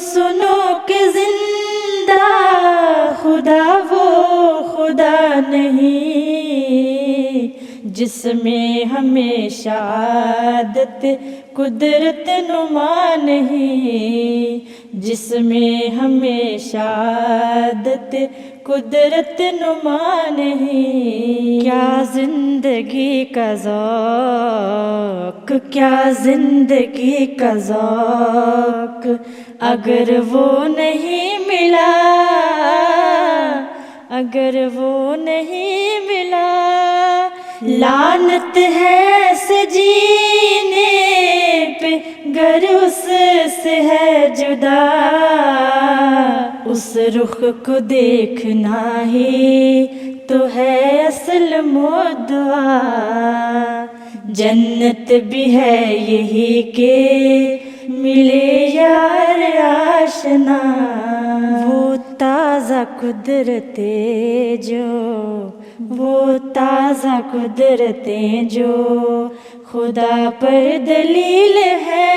سنو کہ زندہ خدا وہ خدا نہیں جس میں ہمیشہ عادت قدرت نما نہیں، جس میں ہمیشہ عادت قدرت نما نہیں۔ کیا زندگی کا ذوق، کیا زندگی کا ذوق اگر وہ نہیں ملا، اگر وہ نہیں ملا۔ لعنت ہے ایسے جینے پہ گر اس سے ہے جدا، اس رخ کو دیکھنا ہی تو ہے اصل مدعا۔ جنت بھی ہے یہی کہ ملے یار آشنا، وہ تازہ قدرتیں جو، وہ تازہ قدرتیں جو خدا پر دلیل ہے،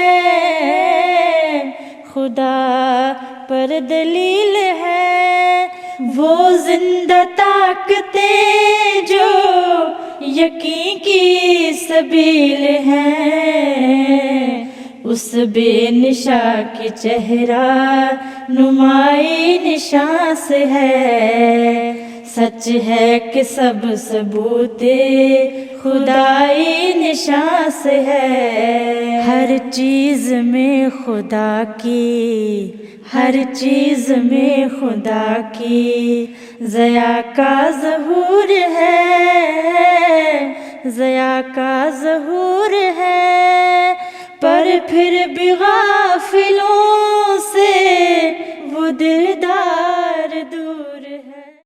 خدا پر دلیل ہے۔ وہ زندہ طاقتیں جو یقین کی سبیل ہیں، اس بے نشاں کی چہرہ نمائی نشاں سے ہے۔ سچ ہے کہ سب ثبوت خدائی نشاں سے ہے۔ ہر چیز میں خدا کی، ہر چیز میں خدا کی ضیا کا ظہور ہے، ضیا کا ظہور ہے۔ پر پھر بھی غافلوں سے وہ دلدار